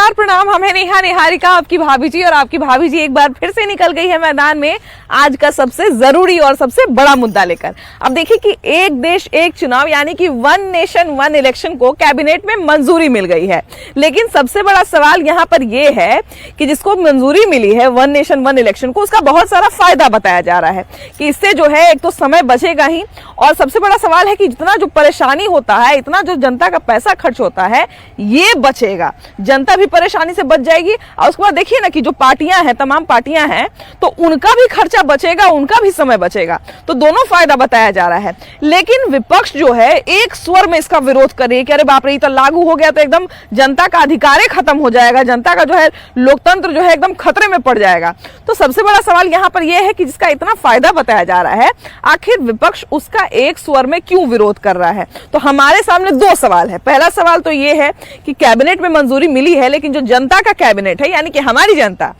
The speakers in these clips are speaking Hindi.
नमस्कार प्रणाम, हम हैं नेहा निहारिका, आपकी भाभी जी। और आपकी भाभी जी एक बार फिर से निकल गई है मैदान में आज का सबसे जरूरी और सबसे बड़ा मुद्दा लेकर। अब देखिए कि एक देश एक चुनाव यानी कि वन नेशन वन इलेक्शन को कैबिनेट में मंजूरी मिल गई है। लेकिन सबसे बड़ा सवाल यहाँ पर यह है कि जिसको मंजूरी मिली है वन नेशन वन इलेक्शन को, उसका बहुत सारा फायदा बताया जा रहा है कि इससे जो है एक तो समय बचेगा ही, और सबसे बड़ा सवाल है कि जितना जो परेशानी होता है, इतना जो जनता का पैसा खर्च होता है, ये बचेगा। जनता भी परेशानी से बच जाएगी। और उसके बाद देखिए ना कि जो पार्टियां हैं, तमाम पार्टियां हैं, तो उनका भी खर्चा बचेगा, उनका भी समय बचेगा। तो दोनों फायदा बताया जा रहा है। लेकिन विपक्ष जो है एक स्वर में इसका विरोध कर रही है कि अरे बाप रे, ये तो लागू हो गया तो एकदम जनता का अधिकार खत्म हो जाएगा, जनता का जो है लोकतंत्र जो है एकदम खतरे में पड़ जाएगा। तो सबसे बड़ा सवाल यहाँ पर यह है कि जिसका इतना फायदा बताया जा रहा है, आखिर विपक्ष उसका एक स्वर में क्यों विरोध कर रहा है। तो हमारे सामने दो सवाल है। पहला सवाल तो यह है कि कैबिनेट में मंजूरी मिली है, लेकिन जो जनता का कैबिनेट है यानी कि हमारी जनता,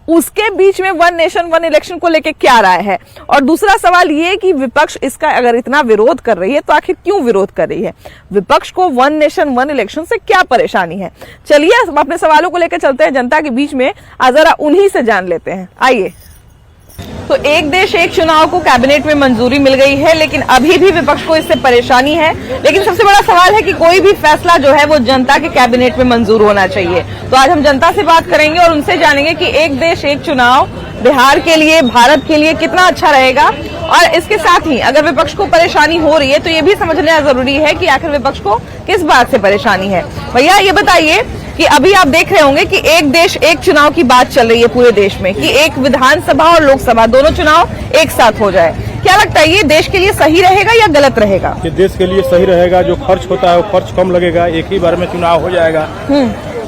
उसके बीच में वन नेशन वन इलेक्शन को लेकर क्या राय है। और दूसरा सवाल ये कि विपक्ष इसका अगर इतना विरोध कर रही है तो आखिर क्यों विरोध कर रही है, विपक्ष को वन नेशन वन इलेक्शन से क्या परेशानी है। चलिए अपने सवालों को लेकर चलते हैं जनता के बीच में, जरा उन्हीं से जान लेते हैं। आइए। तो एक देश एक चुनाव को कैबिनेट में मंजूरी मिल गई है, लेकिन अभी भी विपक्ष को इससे परेशानी है। लेकिन सबसे बड़ा सवाल है कि कोई भी फैसला जो है वो जनता के कैबिनेट में मंजूर होना चाहिए। तो आज हम जनता से बात करेंगे और उनसे जानेंगे कि एक देश एक चुनाव बिहार के लिए, भारत के लिए कितना अच्छा रहेगा। और इसके साथ ही अगर विपक्ष को परेशानी हो रही है तो ये भी समझना जरूरी है कि आखिर विपक्ष को किस बात से परेशानी है। भैया ये बताइए कि अभी आप देख रहे होंगे कि एक देश एक चुनाव की बात चल रही है पूरे देश में, कि एक विधानसभा और लोकसभा दोनों चुनाव एक साथ हो जाए। क्या लगता है, ये देश के लिए सही रहेगा या गलत रहेगा? ये देश के लिए सही रहेगा। जो खर्च होता है वो खर्च कम लगेगा, एक ही बार में चुनाव हो जाएगा।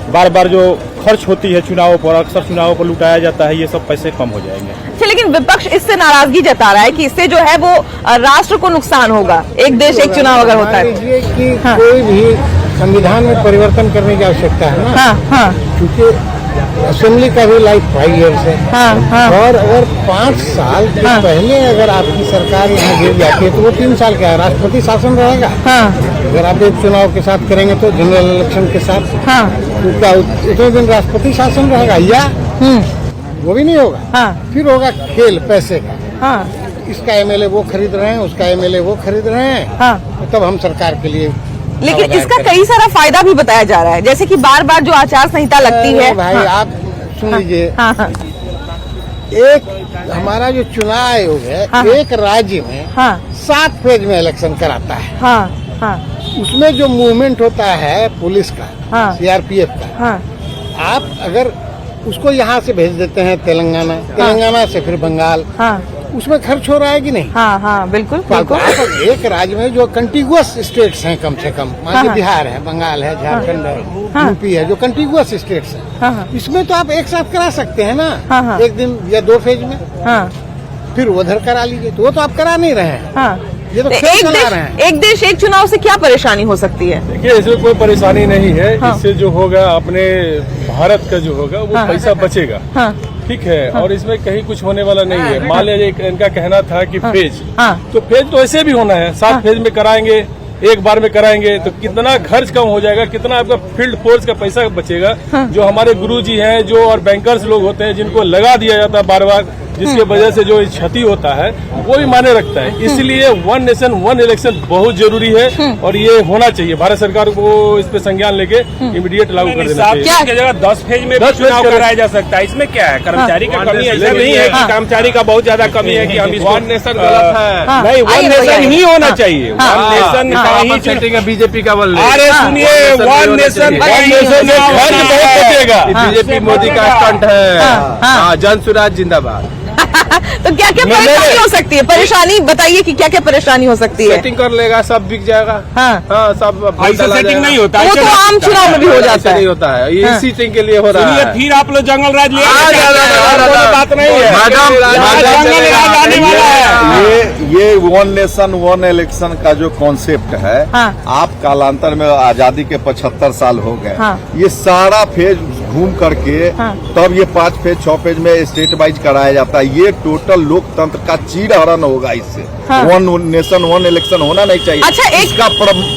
बार बार जो खर्च होती है चुनावों पर, अक्सर चुनावों पर लुटाया जाता है, ये सब पैसे कम हो जाएंगे। अच्छा, लेकिन विपक्ष इससे नाराजगी जता रहा है कि इससे जो है वो राष्ट्र को नुकसान होगा, एक देश एक चुनाव अगर होता है। कि कोई भी संविधान में परिवर्तन करने की आवश्यकता है ना, क्योंकि असेंबली का भी लाइफ 5 ईयर्स है। और अगर 5 साल के पहले अगर आपकी सरकार यहाँ गिर जाती है तो वो 3 साल का राष्ट्रपति शासन रहेगा। अगर आप एक चुनाव के साथ करेंगे तो जनरल इलेक्शन के साथ तो क्या इतने दिन राष्ट्रपति शासन रहेगा, या वो भी नहीं होगा। फिर होगा खेल पैसे का। इसका एमएलए वो खरीद रहे हैं, उसका एमएलए वो खरीद रहे हैं, तब हम सरकार के लिए। लेकिन इसका कई सारा फायदा भी बताया जा रहा है, जैसे कि बार बार जो आचार संहिता लगती है। भाई आप सुन लीजिए, एक हमारा जो चुनाव आयोग है एक राज्य में 7 फेज में इलेक्शन कराता है। उसमें जो मूवमेंट होता है पुलिस का, सीआरपीएफ का, आप अगर उसको यहाँ से भेज देते हैं तेलंगाना, तेलंगाना से फिर बंगाल, उसमें खर्च हो रहा है कि नहीं? बिल्कुल। एक राज्य में जो कंटिगुअस स्टेट्स हैं, कम से कम मान लीजिए बिहार है, बंगाल है, झारखंड है, यूपी है, जो कंटिगुअस स्टेट्स हैं, इसमें तो आप एक साथ करा सकते हैं ना, एक दिन या 2 फेज में, फिर उधर करा लीजिए। तो वो तो आप करा नहीं रहे हैं, ये तो एक देश एक चुनाव से क्या परेशानी हो सकती है? देखिए, इसमें कोई परेशानी नहीं है। इससे जो होगा अपने भारत का जो होगा वो पैसा बचेगा, ठीक है। और इसमें कहीं कुछ होने वाला नहीं है। मान लीजिए इनका कहना था कि फेज, तो फेज तो ऐसे भी होना है, 7 फेज में कराएंगे, एक बार में कराएंगे तो कितना खर्च कम हो जाएगा, कितना आपका फील्ड फोर्स का पैसा बचेगा। जो हमारे गुरुजी हैं जो और बैंकर्स लोग होते हैं जिनको लगा दिया जाता है बार बार, जिसके वजह से जो क्षति होता है वो भी माने रखता है। इसलिए वन नेशन वन इलेक्शन बहुत जरूरी है और ये होना चाहिए। भारत सरकार को इस पे संज्ञान लेके इमीडिएट लागू कर देना चाहिए। क्या जगह 10 फेज में चुनाव कराया जा सकता है, इसमें क्या है? कर्मचारी का कमी ऐसा नहीं है कि कर्मचारी का बहुत ज्यादा कमी है कि हम वन नेशन गलत है। नहीं, वन नेशन ही होना चाहिए। वन नेशन बीजेपी का बल। अरे सुनिए, वन नेशन खर्च बहुत बचेगा। बीजेपी मोदी का स्टंट है। जन स्वराज जिंदाबाद। तो क्या क्या परेशानी हो सकती है? परेशानी बताइए कि क्या क्या परेशानी हो सकती है? सेटिंग कर लेगा, सब बिक जाएगा। सब सेटिंग नहीं होता है, वो तो आम चुनाव में भी हो जाता है। नहीं होता है, ये सीटिंग के लिए हो रहा है। फिर आप लोग जंगल राज ले बात नहीं है। ये वन नेशन वन इलेक्शन का जो कॉन्सेप्ट है, आप कालांतर में आजादी के 75 साल हो गए, ये सारा फेज घूम करके तब ये 5 फेज 6 फेज में स्टेट वाइज कराया जाता है। ये टोटल लोकतंत्र का चीरहरण होगा इससे। वन नेशन वन इलेक्शन होना नहीं चाहिए। अच्छा, इसका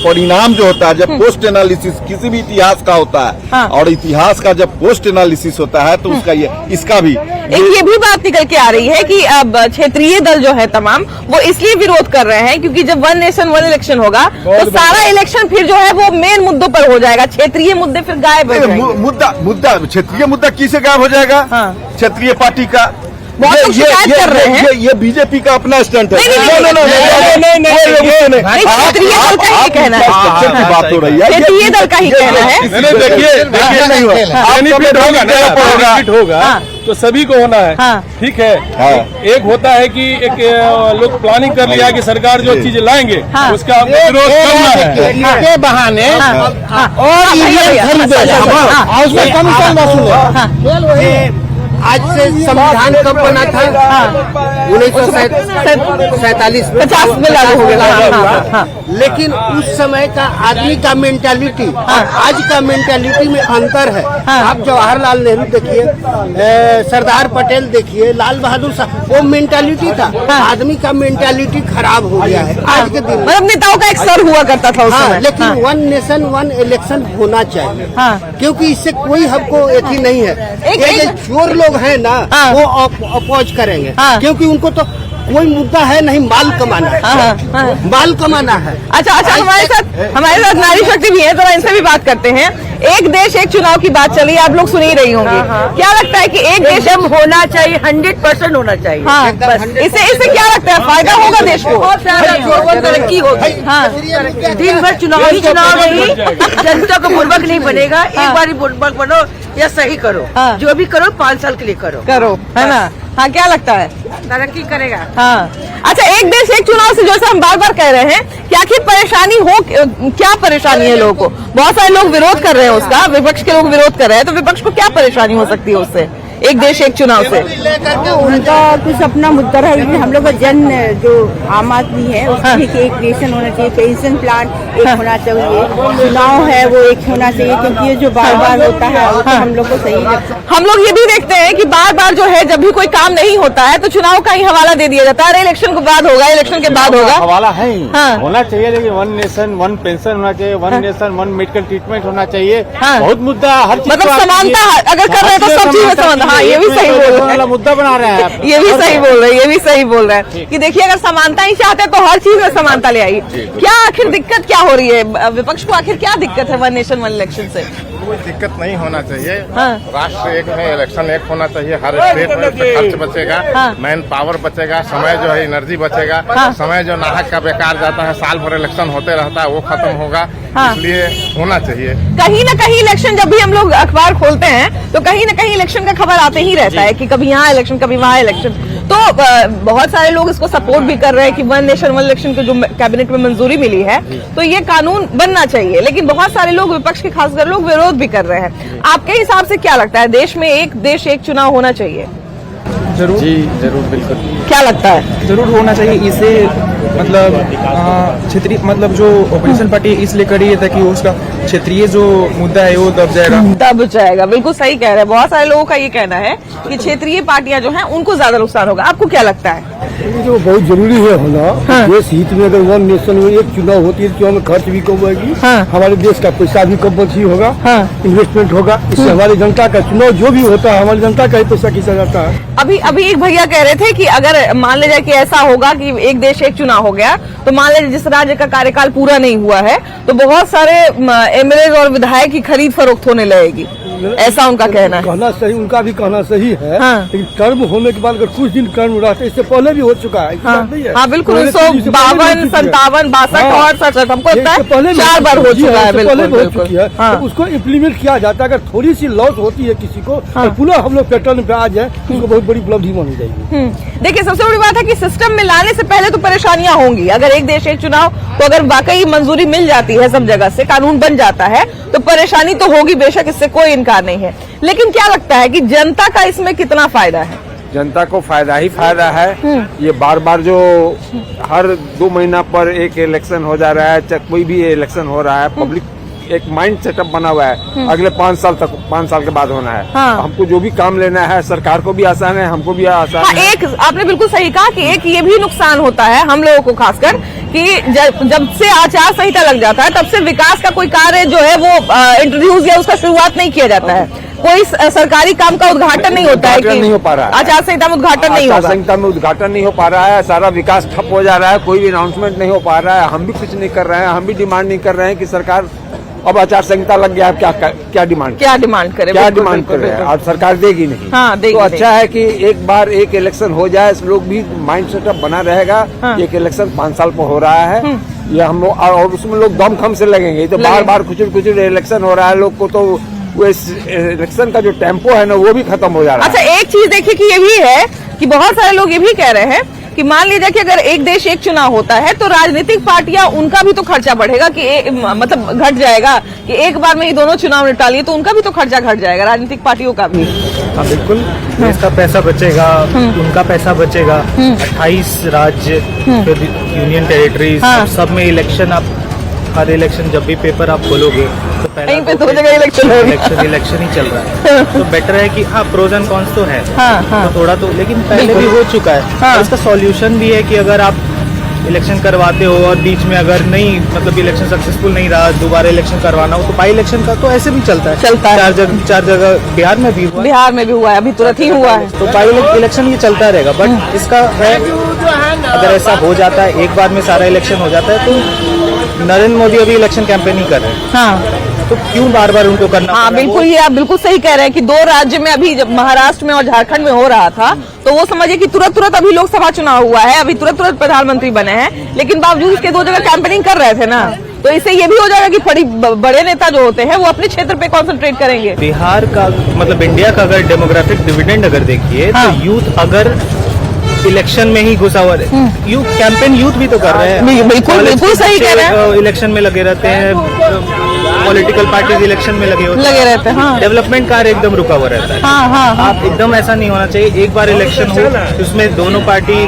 परिणाम जो होता है जब पोस्ट एनालिसिस किसी भी इतिहास का होता है और इतिहास का जब पोस्ट एनालिसिस होता है तो उसका इसका भी ये भी बात निकल के आ रही है कि अब क्षेत्रीय दल जो है तमाम वो इसलिए विरोध कर रहे हैं क्योंकि जब वन नेशन वन इलेक्शन होगा तो सारा इलेक्शन फिर जो है वो मेन मुद्दों पर हो जाएगा, क्षेत्रीय मुद्दे फिर गायब हो जाएंगे। मुद्दा क्षेत्रीय मुद्दा किसे गायब हो जाएगा? क्षेत्रीय पार्टी का। बहुत लोग शिकायत कर रहे हैं। ये बीजेपी का अपना स्टंट है। क्षेत्रीय दल का ही कहना है, की बात हो रही है। क्षेत्रीय दल का ही कहना है। बेनिफिट होगा तो सभी को होना है। ठीक है। एक होता है कि एक लोग प्लानिंग कर लिया कि सरकार जो चीजें लाएंगे उसका विरोध करना है के बहाने और उसमें कमीशन वसूले। आज से संविधान कब बना था? 1947 में 50 में लागू हो गया। लेकिन उस समय का आदमी का मेंटालिटी आज का मेंटालिटी में अंतर है। आप जवाहरलाल नेहरू देखिए, सरदार पटेल देखिए, लाल बहादुर शास्त्री, वो मेंटालिटी था। आदमी का मेंटालिटी खराब हो गया है आज के दिन। मतलब नेताओं का एक सर हुआ करता था उस समय। लेकिन वन नेशन वन इलेक्शन होना चाहिए क्योंकि इससे कोई हमको एथी नहीं है। ये चोर लोग है ना वो अपोज करेंगे क्योंकि उनको तो कोई मुद्दा है नहीं, माल कमाना है। माल कमाना है। अच्छा, हमारे साथ नारी शक्ति भी है, तो इनसे भी बात करते हैं। एक देश एक चुनाव की बात चली, आप लोग सुन ही रही होंगी। क्या लगता है कि एक देश होना चाहिए? 100% होना चाहिए। इससे क्या लगता है फायदा होगा देश को? तरक्की होगी। दिन भर चुनाव नहीं, जनता को बुर्बक नहीं बनेगा। एक बार बुर्बक बनो या सही करो, जो भी करो 5 साल के लिए करो, है ना? हाँ, क्या लगता है? तरक्की करेगा। हाँ, अच्छा, एक देश एक चुनाव से जैसे हम बार बार कह रहे हैं कि आखिर परेशानी हो, क्या परेशानी है लोगों को? बहुत सारे लोग विरोध कर रहे हैं उसका, विपक्ष के लोग विरोध कर रहे हैं, तो विपक्ष को क्या परेशानी हो सकती है उससे, एक देश एक चुनाव से? उनका कुछ अपना मुद्दा है कि हम लोग का जन जो आम आदमी है उसके एक नेशन होना चाहिए, पेंशन प्लान एक होना चाहिए, चुनाव है वो एक होना चाहिए क्योंकि ये जो बार बार होता है वो तो हम लोग को सही लगता है। हम लोग ये भी देखते हैं कि बार बार जो है जब भी कोई काम नहीं होता है तो चुनाव का ही हवाला दे दिया जाता है। अरे इलेक्शन के बाद होगा, इलेक्शन के बाद होगा। हवाला है होना चाहिए, लेकिन वन नेशन वन पेंशन होना चाहिए, one nation one medical treatment होना चाहिए। बहुत मुद्दा हर चीज, मतलब समानता अगर कर रहे हैं तो सब चीज में समानता। हाँ, ये भी सही बोल रहे हैं, मुद्दा बना रहे हैं। ये भी सही बोल रहे हैं, ये भी सही बोल रहे हैं कि देखिए अगर समानता ही चाहते हैं तो हर चीज में समानता ले आइए। क्या आखिर दिक्कत क्या हो रही है विपक्ष को? आखिर क्या दिक्कत है वन नेशन वन इलेक्शन से? कोई दिक्कत नहीं होना चाहिए। राष्ट्र एक है, इलेक्शन एक होना चाहिए। हर स्टेट में उससे खर्च बचेगा, मैन पावर बचेगा, समय जो है एनर्जी बचेगा। समय जो नाहक का बेकार जाता है, साल भर इलेक्शन होते रहता है, वो खत्म होगा। इसलिए होना चाहिए। कहीं न कहीं इलेक्शन, जब भी हम लोग अखबार खोलते हैं तो कहीं न कहीं इलेक्शन का खबर आते ही रहता है कि कभी यहाँ इलेक्शन कभी वहाँ इलेक्शन। तो बहुत सारे लोग इसको सपोर्ट भी कर रहे हैं कि वन नेशन वन इलेक्शन को जो कैबिनेट में मंजूरी मिली है तो ये कानून बनना चाहिए, लेकिन बहुत सारे लोग विपक्ष के खासकर लोग विरोध भी कर रहे हैं। आपके हिसाब से क्या लगता है, देश में एक देश एक चुनाव होना चाहिए? जरूर जी, जरूर, बिल्कुल। क्या लगता है? जरूर होना चाहिए। इसे मतलब क्षेत्रीय, मतलब जो ऑपोजिशन पार्टी इसलिए कर रही है ताकि उसका क्षेत्रीय जो मुद्दा है वो दब जाएगा। बिल्कुल सही कह रहे हैं। बहुत सारे लोगों का ये कहना है कि क्षेत्रीय पार्टियां जो हैं उनको ज्यादा नुकसान होगा। आपको क्या लगता है? ये जो बहुत जरूरी है होना। देश हित में अगर वन नेशन में एक चुनाव होती है तो हमें खर्च भी कम होगी, हमारे देश का पैसा भी कम बची होगा, इन्वेस्टमेंट होगा। इससे हमारी जनता का चुनाव जो भी होता है हमारी जनता का ही पैसा खींचा जाता है। अभी एक भैया कह रहे थे कि अगर मान लीजिए कि ऐसा होगा कि एक देश एक चुनाव हो गया तो मान लीजिए जिस राज्य का कार्यकाल पूरा नहीं हुआ है तो बहुत सारे एमएलए और विधायक की खरीद फरोख्त होने लगेगी, ऐसा उनका कहना है। कहना सही, उनका भी कहना सही है। लेकिन टर्म होने के बाद अगर कुछ दिन टर्म रहा, इससे पहले भी हो चुका है। हाँ, बिल्कुल। 1952, 57, 62 और 67 हमको लगता है 4 बार हो चुका है। पहले भी हो चुकी है, तो उसको इम्प्लीमेंट किया जाता है। अगर थोड़ी सी लॉस होती है किसी को और पूरा हम लोग पैटर्न पे आ जाए उसको बहुत बड़ी उपलब्धि मानी जाएगी। देखिए, सबसे बड़ी बात है कि सिस्टम में लाने से पहले तो परेशानियां होंगी। अगर एक देश एक चुनाव तो अगर वाकई मंजूरी मिल जाती है, सब जगह से कानून बन जाता है तो परेशानी तो होगी बेशक, इससे कोई इनकार नहीं है। लेकिन क्या लगता है कि जनता का इसमें कितना फायदा है? जनता को फायदा ही फायदा है। ये बार बार जो हर 2 महीना पर एक इलेक्शन हो जा रहा है, चाहे कोई भी इलेक्शन हो रहा है, पब्लिक एक माइंड सेटअप बना हुआ है, अगले 5 साल तक, 5 साल के बाद होना है। हमको जो भी काम लेना है, सरकार को भी आसान है, हमको भी आसान है। एक आपने बिल्कुल सही कहा कि एक ये भी नुकसान होता है हम लोगों को, खासकर कि जब से आचार संहिता लग जाता है तब से विकास का कोई कार्य जो है वो इंट्रोड्यूस या उसका शुरुआत नहीं किया जाता है। कोई सरकारी काम का उद्घाटन नहीं होता है कि नहीं हो पा रहा है, आचार संहिता में उद्घाटन नहीं होगा, आचार संहिता में उद्घाटन नहीं हो पा रहा है, सारा विकास ठप हो जा रहा है, कोई भी अनाउंसमेंट नहीं हो पा रहा है। हम भी कुछ नहीं कर रहे हैं, हम भी डिमांड नहीं कर रहे हैं कि सरकार अब आचार संहिता लग गया, क्या डिमांड करे, क्या डिमांड कर रहे हैं, और सरकार देगी नहीं। हाँ, देगी तो अच्छा है कि एक बार एक इलेक्शन हो जाए, लोग भी माइंड सेटअप बना रहेगा। एक इलेक्शन 5 साल पर हो रहा है, ये हम लोग, और उसमें लोग दमखम से लगेंगे। तो बार बार कुछ इलेक्शन हो रहा है, लोग को तो वो इलेक्शन का जो टेम्पो है ना वो भी खत्म हो जा रहा है। अच्छा, एक चीज देखिए कि ये भी है कि बहुत सारे लोग ये भी कह रहे हैं कि मान लीजिए कि अगर एक देश एक चुनाव होता है तो राजनीतिक पार्टियां, उनका भी तो खर्चा बढ़ेगा कि मतलब घट जाएगा कि एक बार में ये दोनों चुनाव निपटा लिए तो उनका भी तो खर्चा घट जाएगा, राजनीतिक पार्टियों का भी। हाँ बिल्कुल, देश का पैसा बचेगा, उनका पैसा बचेगा। 28 राज्य, फिर यूनियन टेरिटरीज, सब में इलेक्शन, आप हर इलेक्शन जब भी पेपर आप खोलोगे तो कहीं पे दो जगह इलेक्शन ही चल रहा है। तो बेटर है कि हाँ, प्रोज एंड कॉन्स तो है, तो थोड़ा तो, लेकिन पहले भी हो चुका है। और इसका सॉल्यूशन भी है कि अगर आप इलेक्शन करवाते हो और बीच में अगर नहीं, मतलब इलेक्शन सक्सेसफुल नहीं रहा, दोबारा इलेक्शन करवाना हो तो बाई इलेक्शन का तो ऐसे भी चलता है। 4 जगह बिहार में भी हुआ है, अभी तुरंत ही हुआ है। तो बाई इलेक्शन ये चलता रहेगा। बट इसका है, अगर ऐसा हो जाता है, एक बार में सारा इलेक्शन हो जाता है, तो नरेंद्र मोदी अभी इलेक्शन कैंपेनिंग कर रहे हैं, तो क्यों बार बार उनको करना? हाँ बिल्कुल, ये आप बिल्कुल सही कह रहे हैं कि 2 राज्य में, अभी जब महाराष्ट्र में और झारखंड में हो रहा था तो वो समझिए कि तुरंत अभी लोकसभा चुनाव हुआ है, अभी तुरंत प्रधानमंत्री बने हैं, लेकिन बावजूद इसके 2 जगह कैंपेनिंग कर रहे थे ना, तो इससे ये भी हो जाएगा कि बड़े नेता जो होते हैं वो अपने क्षेत्र पे कॉन्सेंट्रेट करेंगे। बिहार का मतलब इंडिया का अगर डेमोग्राफिक डिविडेंड अगर देखिए तो यूथ अगर इलेक्शन में ही घुसा हुआ है, यूथ कैंपेन यूथ भी तो कर रहे हैं। बिल्कुल सही कह रहे हैं, इलेक्शन में लगे रहते हैं, पॉलिटिकल पार्टीज इलेक्शन में लगे रहते हैं। डेवलपमेंट कार्य एकदम रुका हुआ रहता है। आप एकदम ऐसा नहीं होना चाहिए, एक बार इलेक्शन हो उसमें दोनों पार्टी,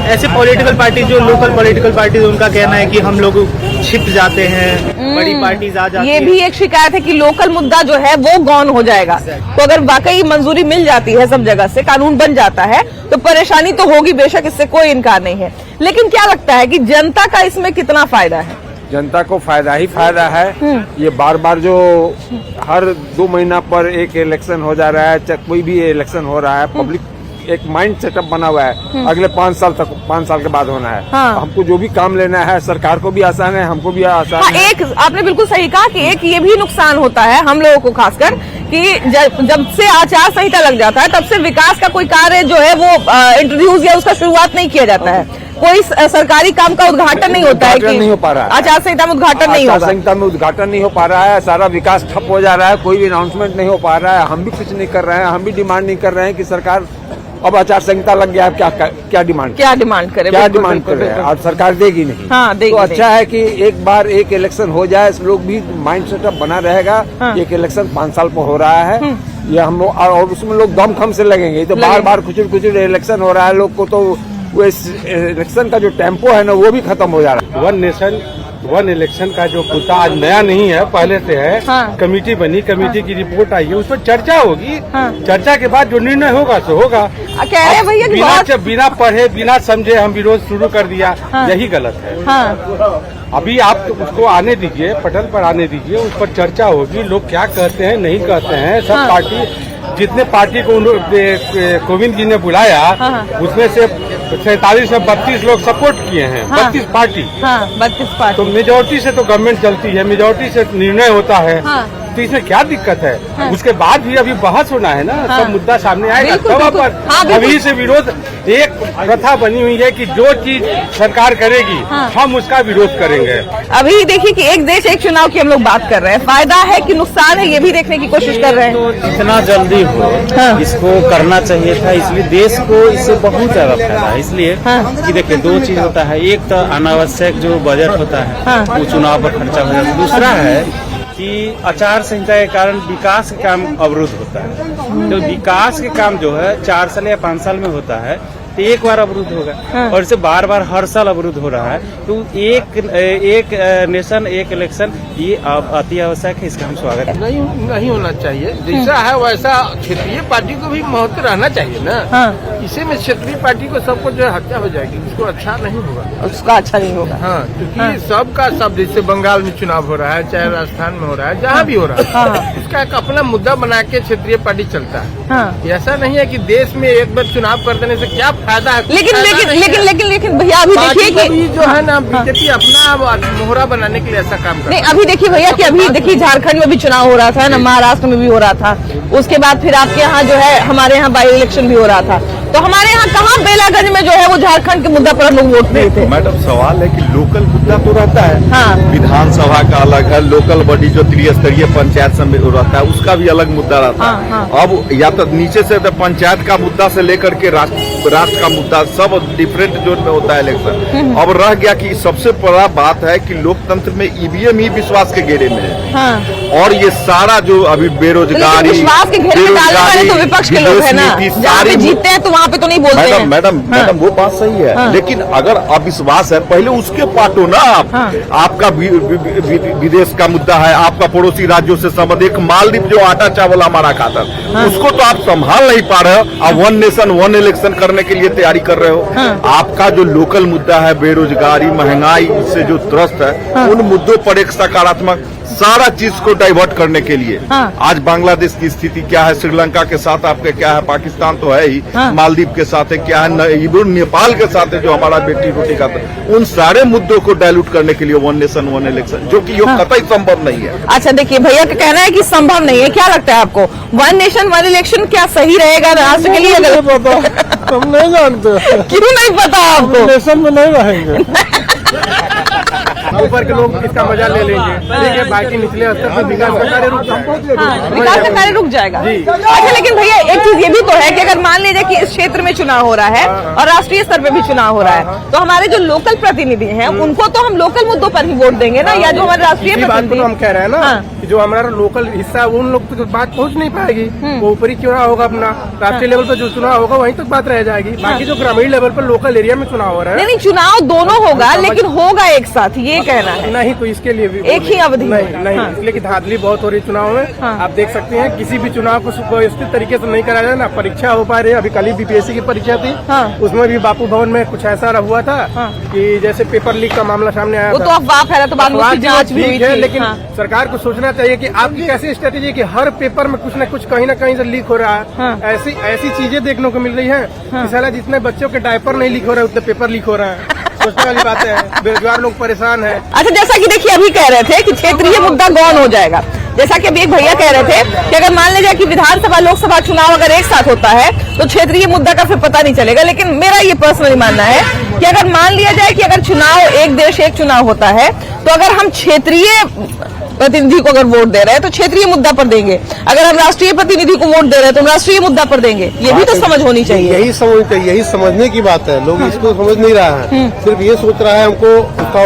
ऐसे पॉलिटिकल पार्टी जो लोकल पॉलिटिकल पार्टीज, उनका कहना है कि हम लोग छिप जाते हैं, बड़ी पार्टीज आ जाती है। ये भी एक शिकायत है कि लोकल मुद्दा जो है वो गौन हो जाएगा। तो अगर वाकई मंजूरी मिल जाती है सब जगह से, कानून बन जाता है, तो परेशानी तो होगी बेशक, इससे कोई इनकार नहीं है। लेकिन क्या लगता है कि जनता का इसमें कितना फायदा है? जनता को फायदा ही फायदा है। ये बार बार जो हर 2 महीना पर एक इलेक्शन हो जा रहा है, चाहे कोई भी इलेक्शन हो रहा है, पब्लिक एक माइंड सेटअप बना हुआ है, अगले 5 साल तक, 5 साल के बाद होना है। हमको जो भी काम लेना है, सरकार को भी आसान है, हमको भी आसान है। एक आपने बिल्कुल सही कहा कि एक ये भी नुकसान होता है हम लोगों को, खासकर कि जब से आचार संहिता लग जाता है तब से विकास का कोई कार्य जो है वो इंट्रोड्यूस या उसका शुरुआत नहीं किया जाता है। कोई सरकारी काम का उद्घाटन नहीं होता है कि नहीं हो पा रहा है, आचार संहिता में उद्घाटन नहीं होगा, आचार संहिता में उद्घाटन नहीं हो पा रहा है, सारा विकास ठप हो जा रहा है, कोई भी अनाउंसमेंट नहीं हो पा रहा है। हम भी कुछ नहीं कर रहे हैं, हम भी डिमांड नहीं कर रहे हैं कि सरकार अब आचार संहिता लग गया, क्या डिमांड करे, और सरकार देगी नहीं। तो अच्छा है कि एक बार एक इलेक्शन हो जाए, लोग भी माइंड सेटअप बना रहेगा। एक इलेक्शन 5 साल पर हो रहा है, ये हम लोग, और उसमें लोग दमखम से लगेंगे। तो बार बार कुछ इलेक्शन हो रहा है, लोग को तो वो इलेक्शन का जो टेम्पो है ना वो भी खत्म हो जा रहा है। 1 नेशन 1 इलेक्शन का जो मुद्दा आज नया नहीं है, पहले से है। कमेटी बनी, कमेटी की रिपोर्ट आई है, उस पर चर्चा होगी। चर्चा के बाद जो निर्णय होगा सो होगा। कह रहे भैया बिना पढ़े बिना समझे हम विरोध शुरू कर दिया, यही गलत है। अभी आप उसको आने दीजिए, पटल पर आने दीजिए, उस पर चर्चा होगी, लोग क्या कहते हैं नहीं कहते हैं। सब पार्टी, जितने पार्टी को कोविंद जी ने बुलाया उसमें से 47 में 32 लोग सपोर्ट किए हैं। 32 पार्टी, 32 पार्टी। तो मेजोरिटी से तो गवर्नमेंट चलती है, मेजोरिटी से निर्णय होता है। तो इसमें क्या दिक्कत है? उसके बाद भी अभी बहस होना है ना, सब मुद्दा सामने आएगा तब पर। अभी से विरोध, एक प्रथा बनी हुई है कि जो चीज सरकार करेगी हम उसका विरोध करेंगे। अभी देखिए कि एक देश एक चुनाव की हम लोग बात कर रहे हैं, फायदा है कि नुकसान है ये भी देखने की कोशिश कर रहे हैं। तो जितना जल्दी हो इसको करना चाहिए था, इसलिए देश को इससे बहुत ज्यादा फायदा है। इसलिए कि देखिए 2 चीज होता है, एक तो अनावश्यक जो बजट होता है वो चुनाव पर खर्चा हो जाता है, दूसरा है कि आचार संहिता के कारण विकास के काम अवरुद्ध होता है। तो विकास के काम जो है 4 साल या 5 साल में होता है, तो एक बार अवरुद्ध होगा और इसे बार बार हर साल अवरुद्ध हो रहा है। तो एक नेशन एक इलेक्शन ये अति आवश्यक है, इसका हम स्वागत है। नहीं होना चाहिए, जैसा है वैसा क्षेत्रीय पार्टी को भी महत्व रहना चाहिए ना। इसी में क्षेत्रीय पार्टी को सबको जो है हत्या हो जाएगी, उसको अच्छा नहीं होगा, उसका अच्छा नहीं होगा। हाँ, क्योंकि सबका सब, जैसे बंगाल में चुनाव हो रहा है, चाहे राजस्थान में हो रहा है, जहाँ भी हो रहा है, उसका एक अपना मुद्दा बना के क्षेत्रीय पार्टी चलता है। ऐसा नहीं है कि देश में एक बार चुनाव कर देने से क्या फायदा है। लेकिन भैया अभी देखिए कि जो है ना, बीजेपी अपना मोहरा बनाने के लिए ऐसा काम कर। नहीं, अभी देखिए भैया कि अभी देखिए झारखंड में भी चुनाव हो रहा था ना, महाराष्ट्र में भी हो रहा था, उसके बाद फिर आपके यहाँ जो है हमारे यहाँ बाई इलेक्शन भी हो रहा था। तो हमारे यहाँ कहाँ बेलागंज में जो है वो झारखंड के मुद्दा पर हम लोग वोट दिए थे। मैडम सवाल है कि लोकल मुद्दा तो रहता है, विधानसभा का अलग है, लोकल बॉडी जो त्रिस्तरीय पंचायत समिति रहता है उसका भी अलग मुद्दा रहता है। अब या तो नीचे से पंचायत का मुद्दा से लेकर के राष्ट्र का मुद्दा सब डिफरेंट जोन में होता है इलेक्शन। अब रह गया कि सबसे बड़ा बात है कि लोकतंत्र में ईवीएम ही विश्वास के घेरे में है। और ये सारा जो अभी बेरोजगारी, विश्वास के घेरे में डालने वाले तो विपक्ष के लोग हैं ना, जहाँ पे जीतते हैं तो वहाँ पे तो नहीं बोलते हैं। मैडम वो बात सही है, लेकिन अगर अविश्वास है पहले उसके पाटो ना आप। आपका विदेश का मुद्दा है, आपका पड़ोसी राज्यों से संबंध, एक मालदीव जो आटा चावल हमारा खाता है उसको तो आप संभाल नहीं पा रहे हो। आप वन नेशन वन इलेक्शन करने के लिए तैयारी कर रहे हो। आपका जो लोकल मुद्दा है, बेरोजगारी, महंगाई से जो त्रस्त है, उन मुद्दों पर एक सकारात्मक सारा चीज को डाइवर्ट करने के लिए आज बांग्लादेश की स्थिति क्या है, श्रीलंका के साथ आपके क्या है, पाकिस्तान तो है ही, मालदीव के साथ है क्या है, नेपाल के साथ है जो हमारा बेटी रोटी का, उन सारे मुद्दों को डाइल्यूट करने के लिए वन नेशन वन इलेक्शन, जो कि कतई संभव नहीं है। अच्छा देखिए भैया का कहना है कि संभव नहीं है, क्या लगता है आपको वन नेशन वन इलेक्शन क्या सही रहेगा राष्ट्र के लिए? तुम नहीं जानते, क्यों नहीं पता आपको? नेशन में नहीं रहेंगे, ऊपर के लोग इसका मजा ले लेंगे, लेकिन बाकी निचले स्तर पर विकास का कार्य रुक जाएगा। अच्छा लेकिन भैया एक चीज ये भी तो है कि अगर मान लीजिए कि इस क्षेत्र में चुनाव हो रहा है और राष्ट्रीय स्तर पे भी चुनाव हो रहा है, तो हमारे जो लोकल प्रतिनिधि हैं उनको तो हम लोकल मुद्दों पर ही वोट देंगे ना, या जो हमारे राष्ट्रीय प्रतिनिधि हम कह रहे हैं ना कि जो हमारा लोकल हिस्सा उन लोग तक बात पहुंच नहीं पाएगी। वो ऊपरी चुनाव होगा अपना, राष्ट्रीय लेवल पर जो चुनाव होगा वहीं तक बात रह जाएगी। बाकी जो ग्रामीण लेवल पर लोकल एरिया में चुनाव हो रहा है, नहीं चुनाव दोनों होगा लेकिन होगा एक साथ, ये कहना है। नहीं तो इसके लिए भी एक ही अवधि नहीं, इसलिए कि धांधली बहुत हो रही चुनाव में। आप देख सकते हैं किसी भी चुनाव को सुव्यवस्थित तरीके से नहीं कराया जाए ना, परीक्षा हो पा रही है। अभी कल ही बीपीएससी की परीक्षा थी, उसमें भी बापू भवन में कुछ ऐसा हुआ था कि जैसे पेपर लीक का मामला सामने आया था। तो अफवाह फैला तो बाद में जांच भी हुई थी। लेकिन सरकार को सोचना चाहिए कि आपकी कैसी स्ट्रेटेजी है कि हर पेपर में कुछ न कुछ कहीं ना कहीं से लीक हो रहा है। ऐसी चीजें देखने को मिल रही है कि साला जितने बच्चों के डायपर नहीं लीक हो रहे उतने पेपर लीक हो रहा है। सोचने वाली बात है, बेरोजगार लोग परेशान है। अच्छा जैसा कि देखिए अभी कह रहे थे कि क्षेत्रीय मुद्दा गौन हो जाएगा, जैसा कि अभी एक भैया कह रहे थे कि अगर मान लीजिए कि विधानसभा लोकसभा चुनाव अगर एक साथ होता है तो क्षेत्रीय मुद्दा का फिर पता नहीं चलेगा। लेकिन मेरा ये पर्सनली मानना है कि अगर मान लिया जाए कि अगर चुनाव एक देश एक चुनाव होता है तो अगर हम क्षेत्रीय प्रतिनिधि को अगर वोट दे रहे हैं तो क्षेत्रीय मुद्दा पर देंगे, अगर हम राष्ट्रीय प्रतिनिधि को वोट दे रहे हैं तो हम राष्ट्रीय मुद्दा पर देंगे। ये भी तो समझ होनी चाहिए। यही समझने की बात है। लोग इसको समझ नहीं रहा है, सिर्फ ये सोच रहा है हमको उसका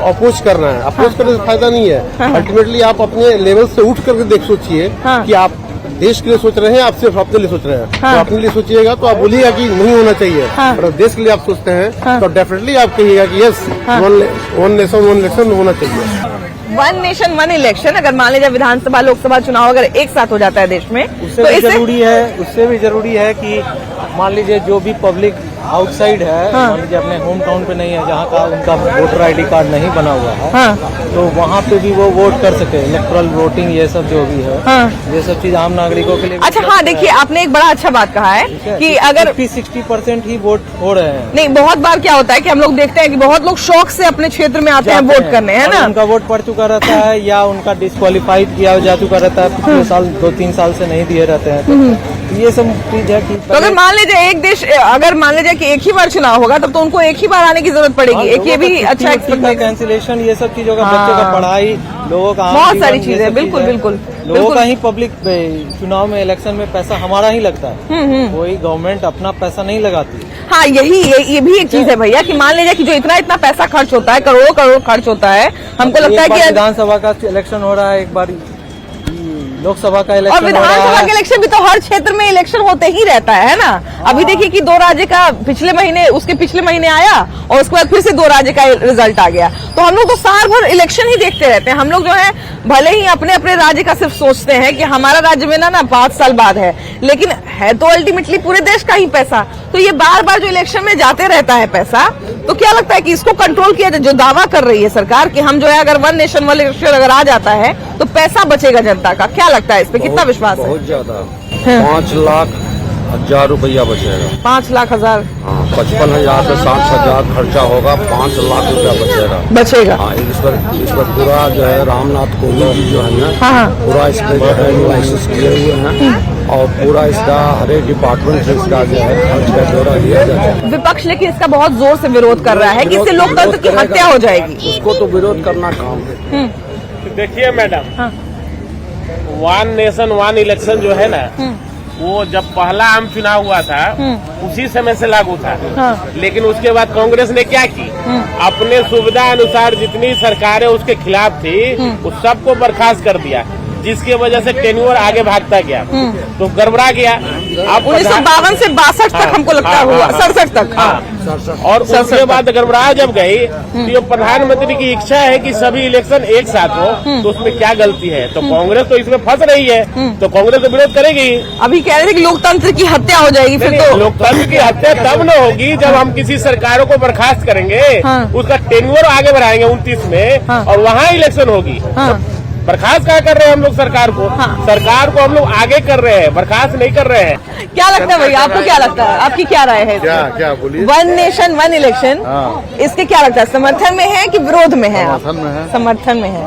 अपोज करना है। अपोज करने से फायदा नहीं है। अल्टीमेटली आप अपने लेवल से उठ करके देख सोचिए कि आप देश के लिए सोच रहे हैं, आप सिर्फ अपने लिए सोच रहे हैं। तो अपने लिए सोचिएगा तो आप बोलिएगा कि नहीं होना चाहिए, और देश के लिए आप सोचते हैं तो डेफिनेटली आप कहिएगा कि yes one nation one election होना चाहिए। वन नेशन वन इलेक्शन अगर मान लीजिए विधानसभा लोकसभा चुनाव अगर एक साथ हो जाता है देश में, उससे भी जरूरी है कि मान लीजिए जो भी पब्लिक आउटसाइड है, मान लीजिए अपने होम टाउन पे नहीं है, जहाँ का उनका वोटर आईडी कार्ड नहीं बना हुआ है, तो वहाँ पे भी वो वोट कर सके। इलेक्ट्रल वोटिंग ये सब जो भी है, ये सब चीज आम नागरिकों के लिए। अच्छा हाँ देखिए आपने एक बड़ा अच्छा बात कहा है कि अगर 60% ही वोट हो रहे हैं। नहीं बहुत बार क्या होता है कि हम लोग देखते हैं कि बहुत लोग शौक से अपने क्षेत्र में आते हैं वोट करने, है ना, उनका वोट पड़ चुका रहता है या उनका डिस्क्वालीफाइड किया जा चुका रहता है, पिछले साल 2-3 साल से नहीं दिए रहते हैं। तो ये सब चीज है कि तो अगर मान लीजिए एक देश, अगर मान लीजिए कि एक ही बार चुनाव होगा तब तो उनको एक ही बार आने की जरूरत पड़ेगी। एक ये भी अच्छा कैंसिलेशन, ये सब चीजों का, बच्चों का पढ़ाई, लोगों का बहुत सारी चीजें, बिल्कुल बिल्कुल लोगों का ही पब्लिक चुनाव में इलेक्शन में पैसा हमारा ही लगता है, कोई गवर्नमेंट अपना पैसा नहीं लगाती। हाँ ये भी एक चीज है भैया कि मान लीजिए कि जो इतना पैसा खर्च होता है, करोड़ों करोड़ खर्च होता है, हमको लगता है कि विधानसभा का इलेक्शन हो रहा है, एक बार लोकसभा का और इलेक्शन विधानसभा के इलेक्शन भी तो हर क्षेत्र में इलेक्शन होते ही रहता है ना। अभी देखिए कि 2 राज्य का पिछले महीने आया और उसके बाद फिर से 2 राज्य का रिजल्ट आ गया। तो हम लोग तो साल भर इलेक्शन ही देखते रहते हैं। हम लोग जो है भले ही अपने अपने राज्य का सिर्फ सोचते हैं कि हमारा राज्य में ना 5 साल बाद है, लेकिन है तो अल्टीमेटली पूरे देश का ही पैसा। तो ये बार बार जो इलेक्शन में जाते रहता है पैसा, तो क्या लगता है कि इसको कंट्रोल किया जाए? जो दावा कर रही है सरकार कि हम जो है अगर 1 नेशन 1 इलेक्शन अगर आ जाता है तो पैसा बचेगा जनता का, क्या लगता है इस पे कितना विश्वास है? बहुत ज्यादा 5,00,000 रुपया बचेगा। 5,00,000 55,000 से 60,000 खर्चा होगा, 5,00,000 रुपया बचेगा। हाँ, इस पर पूरा जो है रामनाथ कोविंद जी जो है ना, पूरा इस पे जो है लाइसेंस किए हुए हैं और पूरा इसका हर एक डिपार्टमेंट से इसका जो है खर्च का ब्यौरा लिया जाता है। विपक्ष लेकिन इसका बहुत जोर से विरोध कर रहा है कि इससे लोकतंत्र की हत्या हो जाएगी। उसको तो विरोध करना काम है। देखिए मैडम, 1 नेशन 1 इलेक्शन जो है ना, वो जब पहला आम चुनाव हुआ था उसी समय से लागू था। लेकिन उसके बाद कांग्रेस ने क्या की, अपने सुविधा अनुसार जितनी सरकारें उसके खिलाफ थी उस सबको बर्खास्त कर दिया, जिसकी वजह से टेन्योर आगे भागता गया, तो गड़बड़ा गया। अब 1952 से 62 तक हमको लगता हुआ 67 तक। और उसके बाद गड़बड़ा जब गई तो ये प्रधानमंत्री की इच्छा है कि सभी इलेक्शन एक साथ हो, तो उसमें क्या गलती है? तो कांग्रेस तो इसमें फंस रही है, तो कांग्रेस तो विरोध करेगी। अभी कह रहे थे कि लोकतंत्र की हत्या हो जाएगी। फिर तो लोकतंत्र की हत्या तब न होगी जब हम किसी सरकारों को बर्खास्त करेंगे, उसका टेन्योर आगे बढ़ाएंगे 29 में और वहाँ इलेक्शन होगी। बर्खास्त क्या कर रहे हैं हम लोग सरकार को? सरकार को हम लोग आगे कर रहे हैं, बर्खास्त नहीं कर रहे हैं। क्या लगता है भैया, आपको क्या लगता है? आपकी क्या राय है? क्या बोलिए? 1 नेशन 1 इलेक्शन, इसके क्या लगता है? समर्थन में है कि विरोध में है? समर्थन में है।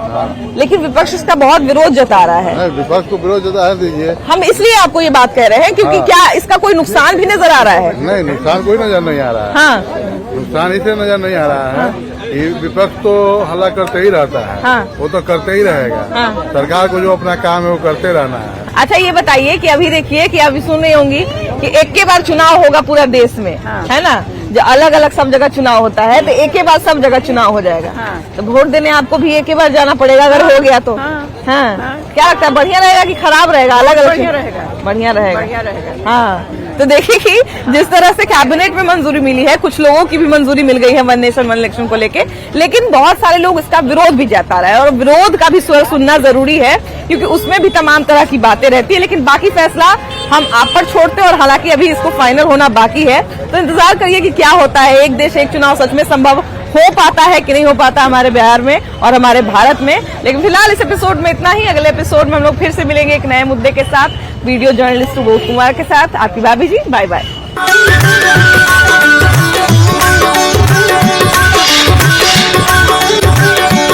लेकिन विपक्ष इसका बहुत विरोध जता रहा है। विपक्ष को विरोध जता दीजिए। हम इसलिए आपको ये बात कह रहे हैं क्योंकि क्या इसका कोई नुकसान भी नजर आ रहा है? नहीं, नुकसान कोई नजर नहीं आ रहा है। हाँ, नुकसान इसे नजर नहीं आ रहा है। ये विपक्ष तो हल्ला करते ही रहता है, वो तो करते ही रहेगा। सरकार को जो अपना काम है वो करते रहना है। अच्छा ये बताइए कि अभी देखिए कि अभी सुन रही होंगी कि एक के बाद चुनाव होगा पूरा देश में, है ना? जो अलग अलग सब जगह चुनाव होता है, तो एक के बाद सब जगह चुनाव हो जाएगा। तो वोट देने आपको भी एक के बाद जाना पड़ेगा अगर हो गया तो। हाँ, क्या लगता है, बढ़िया रहेगा कि खराब रहेगा? अलग अलग बढ़िया रहेगा। हाँ, तो देखिए कि जिस तरह से कैबिनेट में मंजूरी मिली है, कुछ लोगों की भी मंजूरी मिल गई है 1 नेशन 1 इलेक्शन को लेके, लेकिन बहुत सारे लोग इसका विरोध भी जता रहे हैं और विरोध का भी स्वर सुनना जरूरी है क्योंकि उसमें भी तमाम तरह की बातें रहती है। लेकिन बाकी फैसला हम आप पर छोड़ते हैं और हालांकि अभी इसको फाइनल होना बाकी है, तो इंतजार करिए कि क्या होता है। एक देश एक चुनाव सच में संभव हो पाता है कि नहीं हो पाता हमारे बिहार में और हमारे भारत में। लेकिन फिलहाल इस एपिसोड में इतना ही। अगले एपिसोड में हम लोग फिर से मिलेंगे एक नए मुद्दे के साथ, वीडियो जर्नलिस्ट सुबोध कुमार के साथ। आपकी भाभी जी, बाय बाय।